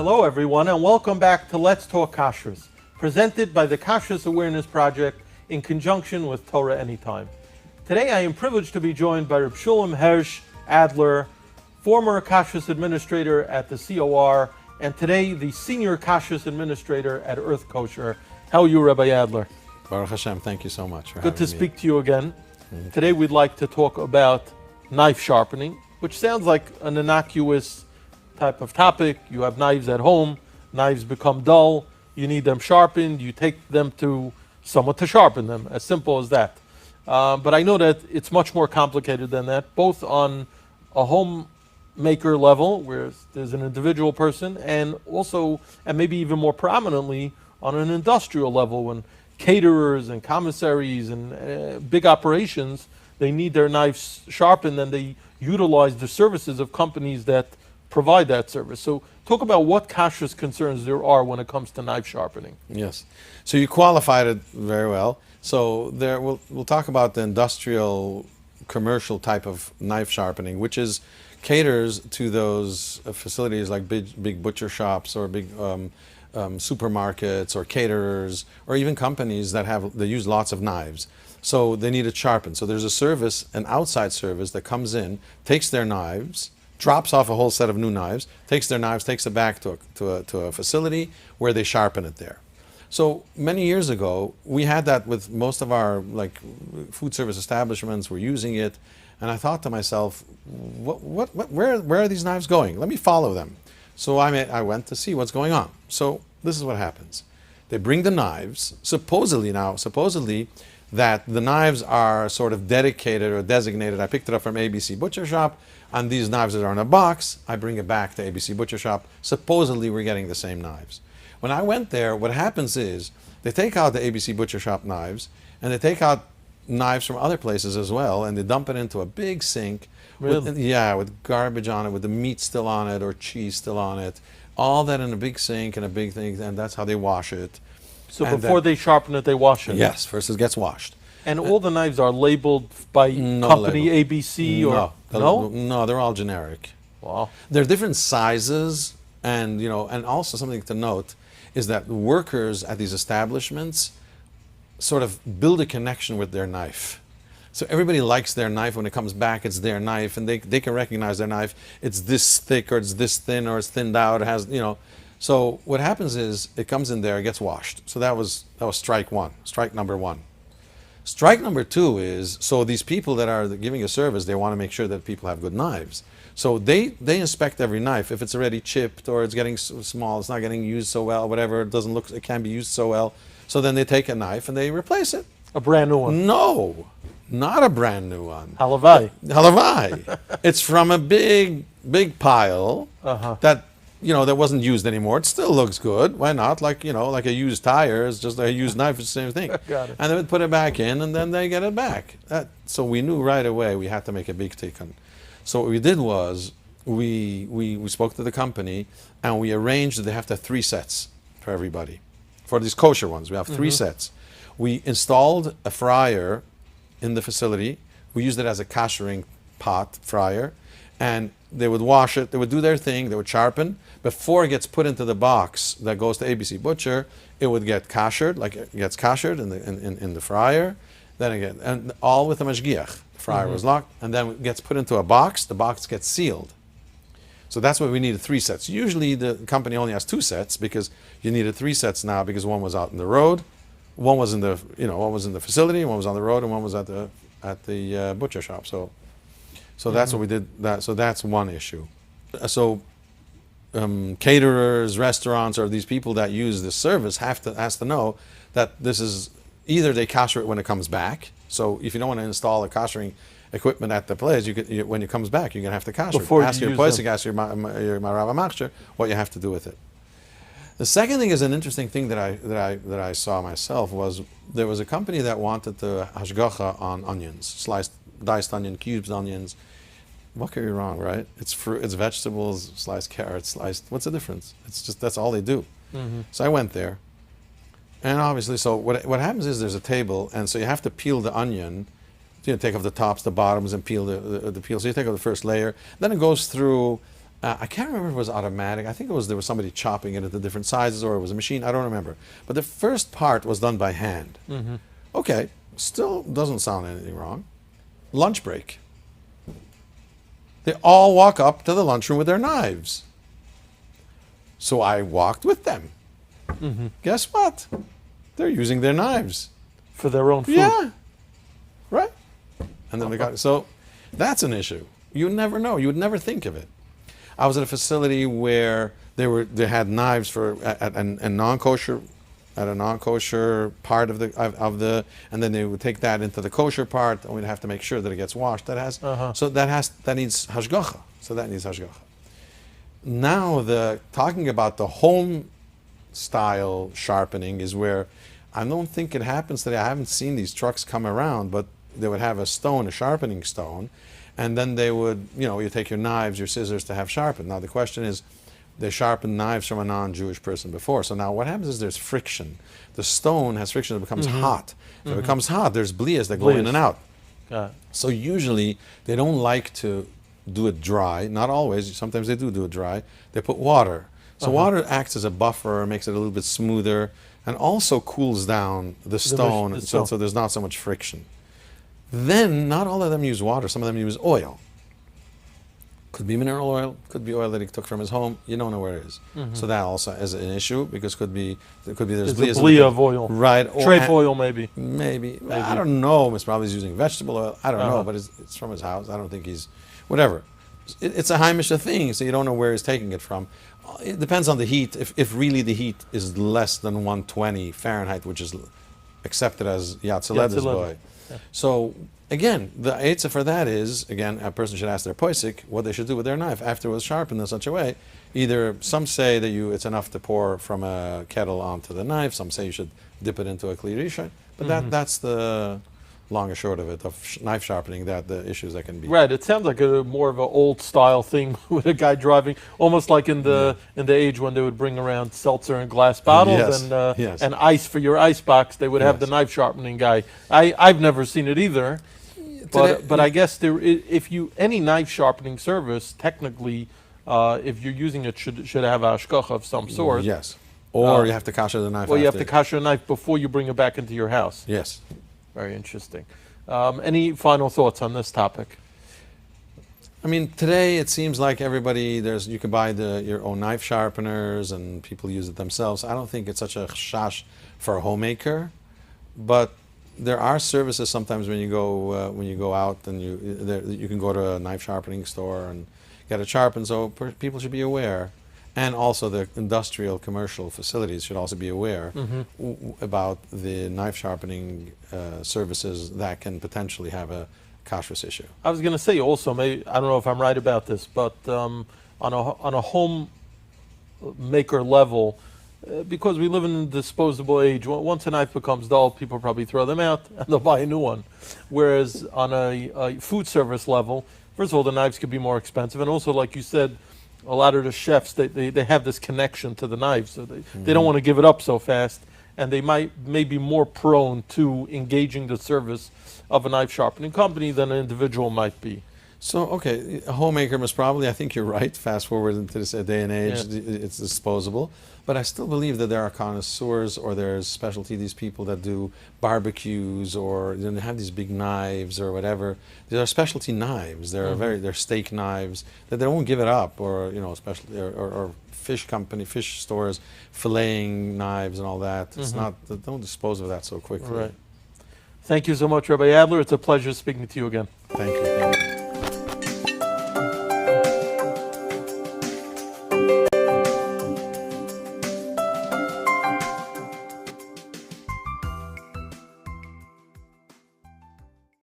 Hello, everyone, and welcome back to Let's Talk Kashrus, presented by the Kashrus Awareness Project in conjunction with Torah Anytime. Today, I am privileged to be joined by Reb Shulam Hersh Adler, former Kashrus Administrator at the COR, and today the Senior Kashrus Administrator at Earth Kosher. How are you, Rabbi Adler? Baruch Hashem, thank you so much for Good to having me. speak to you again. Today, we'd like to talk about knife sharpening, which sounds like an innocuous type of topic. You have knives at home, knives become dull, you need them sharpened, you take them to someone to sharpen them, as simple as that. But I know that it's much more complicated than that, both on a homemaker level, where there's an individual person, and also, and maybe even more prominently, on an industrial level, when caterers and commissaries and big operations, they need their knives sharpened, and they utilize the services of companies that provide that service. So talk about what kashrus concerns there are when it comes to knife sharpening. Yes. So you qualified it very well. So there, we'll talk about the industrial, commercial type of knife sharpening, which is caters to those facilities like big butcher shops or big supermarkets or caterers or even companies that use lots of knives. So they need it sharpened. So there's a service, an outside service that comes in, takes their knives, drops off a whole set of new knives, takes their knives, takes it back to a facility where they sharpen it there. So many years ago, we had that with most of our food service establishments were using it, and I thought to myself, where are these knives going? Let me follow them. So I went to see what's going on. So this is what happens. They bring the knives, supposedly that the knives are sort of dedicated or designated. I picked it up from ABC Butcher Shop, and these knives that are in a box, I bring it back to ABC Butcher Shop. Supposedly we're getting the same knives. When I went there, what happens is they take out the ABC Butcher Shop knives, and they take out knives from other places as well, and they dump it into a big sink. Really? With garbage on it, with the meat still on it or cheese still on it. All that in a big sink and a big thing, and that's how they wash it. So before they sharpen it, they wash it? Yes, first it gets washed. And all the knives are labeled by company label. ABC or No, they're all generic. Wow. They're different sizes, and and also something to note is that workers at these establishments sort of build a connection with their knife. So everybody likes their knife. When it comes back, it's their knife, and they can recognize their knife. It's this thick, or it's this thin, or it's thinned out. It has, So what happens is it comes in there, it gets washed. So that was strike one, strike number one. Strike number two is, so these people that are giving a service, they want to make sure that people have good knives. So they inspect every knife. If it's already chipped or it's getting small, it's not getting used so well, whatever, it can be used so well. So then they take a knife and they replace it. a brand new one? No, not a brand new one. Halavai. Halavai. It's from a big pile that that wasn't used anymore. It still looks good. Why not? Like a used tire. It's just a used knife. It's the same thing. Got it. And then we put it back in, and then they get it back. So we knew right away we had to make a big tikkun. So what we did was we spoke to the company, and we arranged that they have to have 3 sets for everybody. For these kosher ones, we have 3 sets. We installed a fryer in the facility. We used it as a koshering pot fryer, and they would wash it, they would do their thing, they would sharpen. Before it gets put into the box that goes to ABC Butcher, it would get koshered, like it gets koshered in the fryer. Then again, and all with a mashgiach. The fryer was locked, and then it gets put into a box, the box gets sealed. So that's why we needed 3 sets. Usually the company only has 2 sets, because you needed 3 sets now, because one was out in the road, one was in the one was in the facility, one was on the road, and one was at the butcher shop. So that's what we did. So that's one issue. So caterers, restaurants, or these people that use this service has to know that this is either they kosher it when it comes back. So if you don't want to install a koshering equipment at the place, when it comes back, you're gonna have to kosher it. Before ask you your use place, ask your Rav Machsher what you have to do with it. The second thing is an interesting thing that I saw myself was there was a company that wanted the hashgacha on onions, diced onion, cubed onions. What could be wrong, right? It's fruit, it's vegetables, sliced carrots, what's the difference? It's just, that's all they do. So I went there, and obviously, so what happens is there's a table, and so you have to peel the onion, take off the tops, the bottoms, and peel the peel. So you take off the first layer, then it goes through I can't remember if it was automatic. I think there was somebody chopping it at the different sizes, or it was a machine. I don't remember. But the first part was done by hand. Okay, still doesn't sound anything wrong. Lunch break. They all walk up to the lunchroom with their knives. So I walked with them. Guess what? They're using their knives. For their own food. Yeah. Right? And then they got, so that's an issue. You never know. You would never think of it. I was at a facility where they had knives for at a non-kosher, at a non-kosher part of the and then they would take that into the kosher part, and we'd have to make sure that it gets washed. That has so that needs hashgacha. So that needs hashgacha. Now talking about the home style sharpening is where I don't think it happens today. I haven't seen these trucks come around, but they would have a sharpening stone, and then they would, you take your knives, your scissors to have sharpened. Now the question is, they sharpened knives from a non-Jewish person before. So now what happens is there's friction. The stone has friction, it becomes hot. If it becomes hot, there's blias that go in and out. So usually they don't like to do it dry. Not always. Sometimes they do it dry. They put water. So water acts as a buffer, makes it a little bit smoother, and also cools down the stone, so there's not so much friction. Then, not all of them use water. Some of them use oil. Could be mineral oil, could be oil that he took from his home. You don't know where it is. So that also is an issue, because there's blia of oil. Right. Trafe oil, maybe. Maybe. I don't know. He's probably using vegetable oil. I don't know, but it's from his house. I don't think he's... Whatever. It's a Haimisha thing, so you don't know where he's taking it from. It depends on the heat. If really the heat is less than 120 Fahrenheit, which is accepted as Yatzileda's boy. Yeah. So, again, the eitzah for that is, again, a person should ask their poisik what they should do with their knife after it was sharpened in such a way. Either some say that it's enough to pour from a kettle onto the knife, some say you should dip it into a kli rishon, but that's the long and short of it, of knife sharpening, that the issues that can be. Right, it sounds like more of an old style thing with a guy driving, almost like in the age when they would bring around seltzer in glass bottles and ice for your ice box. They would have the knife sharpening guy. I've never seen it either, but I guess any knife sharpening service, technically, if you're using it, should have a hashgacha of some sort. Yes, or you have to kasher the knife. Or you have to kasher a knife before you bring it back into your house. Yes. Very interesting. Any final thoughts on this topic? I mean, today it seems like everybody, you can buy your own knife sharpeners and people use it themselves. I don't think it's such a chash for a homemaker, but there are services sometimes when you go out and you can go to a knife sharpening store and get it sharpened. So people should be aware. And also the industrial commercial facilities should also be aware about the knife sharpening services that can potentially have a kashrus issue. I was going to say also, maybe, I don't know if I'm right about this, but on a home maker level, because we live in a disposable age, once a knife becomes dull, people probably throw them out and they'll buy a new one. Whereas on a food service level, first of all, the knives could be more expensive, and also, like you said, a lot of the chefs, they have this connection to the knives, so they don't want to give it up so fast, and they may be more prone to engaging the service of a knife sharpening company than an individual might be. So, okay, a homemaker must probably, I think you're right, fast forward into this day and age, it's disposable. But I still believe that there are connoisseurs, or there's specialty, these people that do barbecues, or they have these big knives or whatever. There are specialty knives. They're steak knives that they won't give it up, or or fish stores, filleting knives and all that. It's not, they don't dispose of that so quickly. Right. Thank you so much, Rabbi Adler. It's a pleasure speaking to you again. Thank you.